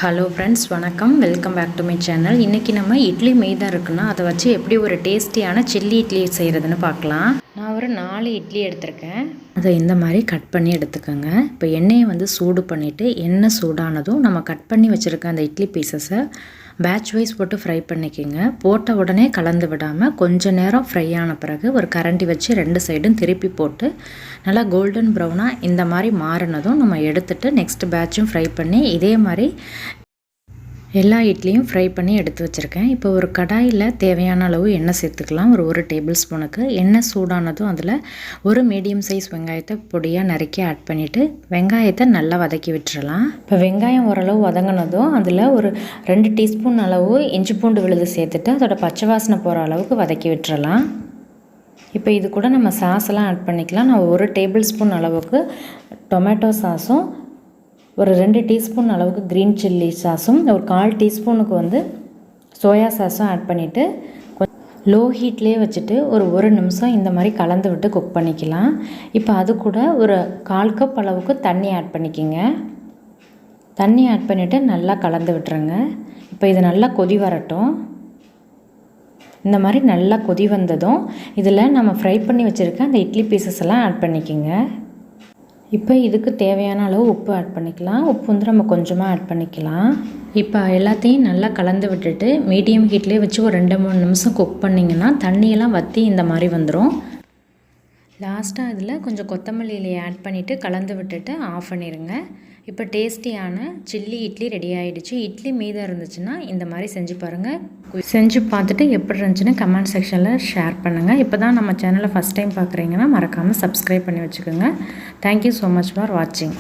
Hello friends, வணக்கம். Welcome back to my channel. இன்றைக்கி நம்ம இட்லி மெய்தா இருக்குன்னா அதை வச்சு எப்படி ஒரு டேஸ்டியான சில்லி இட்லி செய்கிறதுன்னு பார்க்கலாம். நான் ஒரு 4 இட்லி எடுத்திருக்கேன். அதை இந்த மாதிரி கட் பண்ணி எடுத்துக்கோங்க. இப்போ எண்ணெயை சூடு பண்ணிவிட்டு எண்ணெய் சூடானதும் நம்ம கட் பண்ணி வச்சுருக்க அந்த இட்லி பீசஸை பேட்ச் வைஸ் போட்டு ஃப்ரை பண்ணிக்கோங்க. போட்ட உடனே கலந்து விடாமல் கொஞ்சம் நேரம் ஃப்ரை ஆன பிறகு ஒரு கரண்டி வச்சு 2 சைடும் திருப்பி போட்டு நல்லா கோல்டன் ப்ரௌனாக இந்த மாதிரி மாறினதும் நம்ம எடுத்துகிட்டு நெக்ஸ்ட் பேட்சும் ஃப்ரை பண்ணி இதே மாதிரி எல்லா இட்லியும் ஃப்ரை பண்ணி எடுத்து வச்சுருக்கேன். இப்போ ஒரு கடாயில் தேவையான அளவு எண்ணெய் சேர்த்துக்கலாம். ஒரு டேபிள் ஸ்பூனுக்கு எண்ணெய் சூடானதும் அதில் ஒரு மீடியம் சைஸ் வெங்காயத்தை பொடியாக நறுக்கி ஆட் பண்ணிவிட்டு வெங்காயத்தை நல்லா வதக்கி விட்டுறலாம். இப்போ வெங்காயம் ஓரளவு வதங்கினதும் அதில் ஒரு 2 டீஸ்பூன் அளவு இஞ்சி பூண்டு விழுது சேர்த்துட்டு அதோட பச்சை வாசனை போகிற அளவுக்கு வதக்கி விட்டுறலாம். இப்போ இது கூட நம்ம சாஸெல்லாம் ஆட் பண்ணிக்கலாம். நான் ஒரு டேபிள் ஸ்பூன் அளவுக்கு டொமேட்டோ சாஸும் ஒரு 2 டீஸ்பூன் அளவுக்கு க்ரீன் சில்லி சாஸும் ஒரு 1/4 டீஸ்பூனுக்கு சோயா சாஸும் ஆட் பண்ணிவிட்டு லோ ஹீட்லேயே வச்சுட்டு ஒரு நிமிஷம் இந்த மாதிரி கலந்து விட்டு குக் பண்ணிக்கலாம். இப்போ அது கூட ஒரு 1/4 கப் அளவுக்கு தண்ணி ஆட் பண்ணிக்கோங்க. தண்ணி ஆட் பண்ணிவிட்டு நல்லா கலந்து விட்டுருங்க. இப்போ இது நல்லா கொதி வரட்டும். இந்த மாதிரி நல்லா கொதி வந்ததும் இதில் நம்ம ஃப்ரை பண்ணி வச்சுருக்க அந்த இட்லி பீசஸ் எல்லாம் ஆட் பண்ணிக்கோங்க. இப்போ இதுக்கு தேவையான அளவு உப்பு ஆட் பண்ணிக்கலாம். உப்பு நம்ம கொஞ்சமாக ஆட் பண்ணிக்கலாம். இப்போ எல்லாத்தையும் நல்லா கலந்து விட்டுட்டு மீடியம் ஹீட்லேயே வச்சு ஒரு 2-3 நிமிஷம் குக் பண்ணிங்கன்னா தண்ணியெல்லாம் வற்றி இந்த மாதிரி வந்துடும். லாஸ்ட்டாக இதில் கொஞ்சம் கொத்தமல்லி இலையை ஆட் பண்ணிவிட்டு கலந்து விட்டுட்டு ஆஃப் பண்ணிடுங்க. இப்போ டேஸ்டியான சில்லி இட்லி ரெடி ஆகிடுச்சு. இட்லி மீதம் இருந்துச்சுன்னா இந்த மாதிரி செஞ்சு பாருங்கள். செஞ்சு பார்த்துட்டு எப்படி இருந்துச்சுன்னு கமெண்ட் செக்ஷனில் ஷேர் பண்ணுங்கள். இப்போ தான் நம்ம சேனலை ஃபஸ்ட் டைம் பார்க்குறீங்கன்னா மறக்காமல் சப்ஸ்கிரைப் பண்ணி வச்சுக்கோங்க. தேங்க்யூ ஸோ மச் ஃபார் வாட்சிங்.